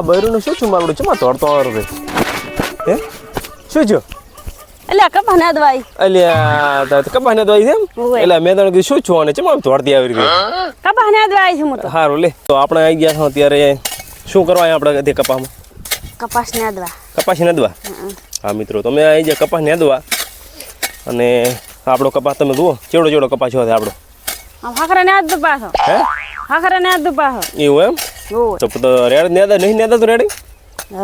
બૈરુંનું શું છું મારું ચમા તોડતો આવડો રે હે શું છો એટલે કપાને દવાઈ અલ્યા કપાને દવાઈ છે એટલે મેં તને કીધું શું છું અને ચમા તોડતી આવી રીતે કપાને દવાઈ છું તો સારું લે તો આપણે આવી ગયા છો ત્યારે શું કરવા આપણે તે કપામાં કપાસને દવા કપાસ નદવા હા મિત્રો તમે આવી ગયા કપાસ નદવા અને આપણો કપાસ તમે જુઓ ચેવડો ચેવડો કપાસ છે આપણો હાખરે ને આદ પાછો હે હાખરે ને આદ પાછો એવું એમ તો રેડ નેદા નહીં નેદા તો રેડી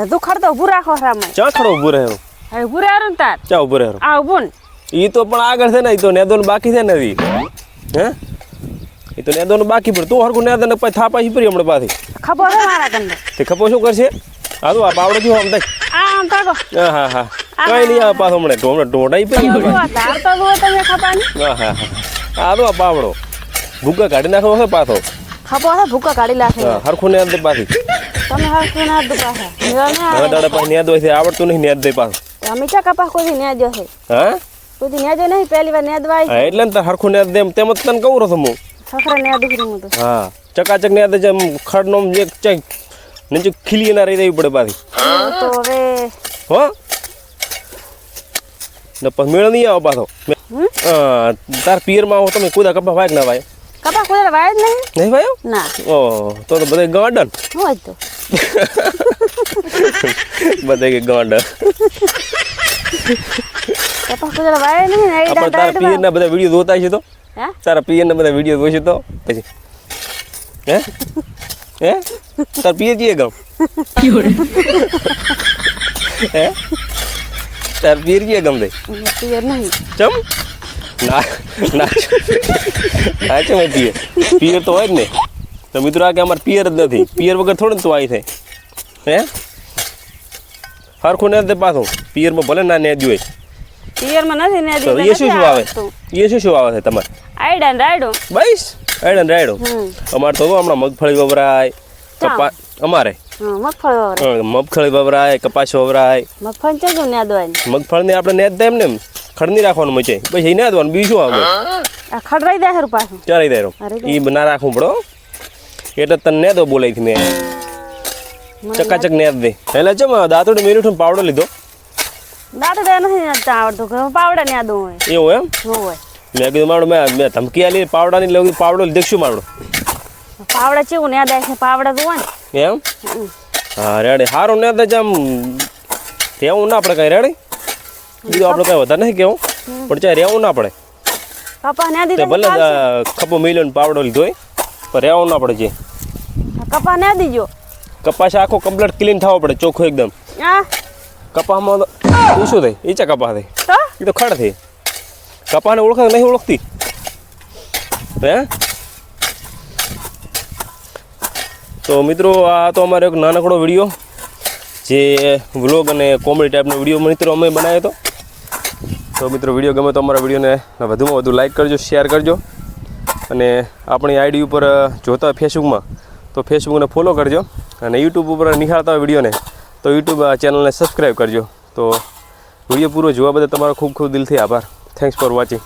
તું ખડતો ઉભું રાખો રામે ચા ખડો ઉભું રહ્યો હવે ઉભું રહ્યો તાર ચા ઉભું રહ્યો આ ઉભું ઈ તો પણ આગળ છે ને ઈ તો નેદોનું બાકી છે ને હજી હે ઈ તો નેદોનું બાકી પણ તું હરખું નેદા ને પછી થાપા શીપરી હમણાં પાછી ખપો છે મારા કંદે તે ખપો શું કરશે આ તો આ પાવડો જો આમ થાય આમ તાકો હા હા કઈ નહીં આ પાછો હમણાં ઢોંઢાઈ પડી તાર તો જુઓ તમે ખપાની હા હા આ તો આ પાવડો ભૂકા કાઢી નાખવો છે પાછો ખપો છે ભૂકા કાઢી લાખે હરખું નેદ દે પાછી તમે હરખું ના દુ પાછા હવે દાડા પાછી નેદ હોય છે આવડતું નહીં નેદ દે પાછું અમે ચા કપાસ કોઈ નેજો છે હા કોઈ નેજો નહીં પહેલી વાર નેદવાઈ હા એટલે ને હરખું નેદ દે તેમ જ તને કહું રહું હું ખખરે નેદ હું તો હા ચકાચક નેદ જેમ ખડનો એક ચક નીચે ખીલી ના રહી દેવી પડે પાછી તો હવે હો ને પછી મેળ નહીં આવે પાછો તાર પિયરમાં તમે કુદા કપા વાય ના વાય કપાસ કોઈ વાય જ નહીં નહીં વાયો ના ઓ તો બધા ગાર્ડન હોય તો બધા કે ગાર્ડન કપાસ કોઈ વાય નહીં ને આપણે તારા પિયરના બધા વિડીયો જોતા છે તો હે તારા પિયરના બધા વિડીયો જોશે તો પછી હે હે તાર પિયર કીએ ગામ હે તાર પિયર કીએ ગામ દે પિયર નહીં ચમ ના ના ના છે મેં પિયર તો હોય જ ને તો મિત્રો આ કે અમારે પિયર જ નથી પિયર વગર થોડું ને તું આવી થાય હે હરખું ને દે પાછું પિયરમાં ભલે ના ને હોય પિયરમાં નથી ને તો એ શું આવે એ શું આવે છે તમારે આઈડા ને રાયડો બસ આઈડા ને રાયડો અમારે તો હમણાં મગફળી વવરાય કપા અમારે મગફળી વવરાય કપાસ વવરાય મગફળી ચેજો ને દવાની મગફળી ને આપણે નેદ દે એમ ને ખડની રાખવાનું મચે બસ એ નેદવાનું બીજું શું આવે આ ખડરાઈ દે હર પાછું ચારી દેરો ઈ ના રાખવું પડો એટલે તને નેદો બોલાઈ થી મેં ચકાચક નેદ દે એટલે ચમ દાંતોડી મેરીઠું પાવડો લીધો દાંતો દે નથી આવડતું કે પાવડા ને આદું હોય એવું એમ હોય મેં કીધું મારું મેં ધમકી આલી પાવડાની લઉં પાવડો લીધો શું મારો પાવડા ચેવું ને દે છે પાવડા તો હોય ને એમ હા રેડી સારું ને દે આમ રહેવું ના આપણે કઈ રેડી બીજું આપણે કઈ વધારે નહીં કેવું પણ ચાहे રહેવું ના પડે કપા ને દીધો ભલે ખપો મિલ્યો ને પાવડો લીધો હોય પણ રહેવું ના પડે છે કપા ને દીજો કપાસ આખો કમ્પ્લીટ ક્લીન થવો પડે ચોખ્ખો એકદમ આ કપાસમાં તો શું થાય એ ચા કપાસ થાય તો એ તો ખડ થઈ કપાસને ઓળખે નહીં ઓળખતી હે તો મિત્રો આ તો અમારો એક નાનકડો વિડીયો જે વ્લોગ અને કોમેડી ટાઈપનો વિડીયો મિત્રો અમે બનાવ્યો હતો તો મિત્રો વિડીયો ગમે તો અમારા વિડીયોને વધુમાં વધુ લાઈક કરજો શેર કરજો અને આપણી આઈડી ઉપર જોતા હોય ફેસબુકમાં તો ફેસબુકને ફોલો કરજો અને યુટ્યુબ ઉપર નિહાળતા હોય વિડીયોને તો યુટ્યુબ ચેનલને સબસ્ક્રાઈબ કરજો તો વિડીયો પૂરો જોવા બદલ તમારો ખૂબ ખૂબ દિલથી આભાર થેન્ક્સ ફોર વોચિંગ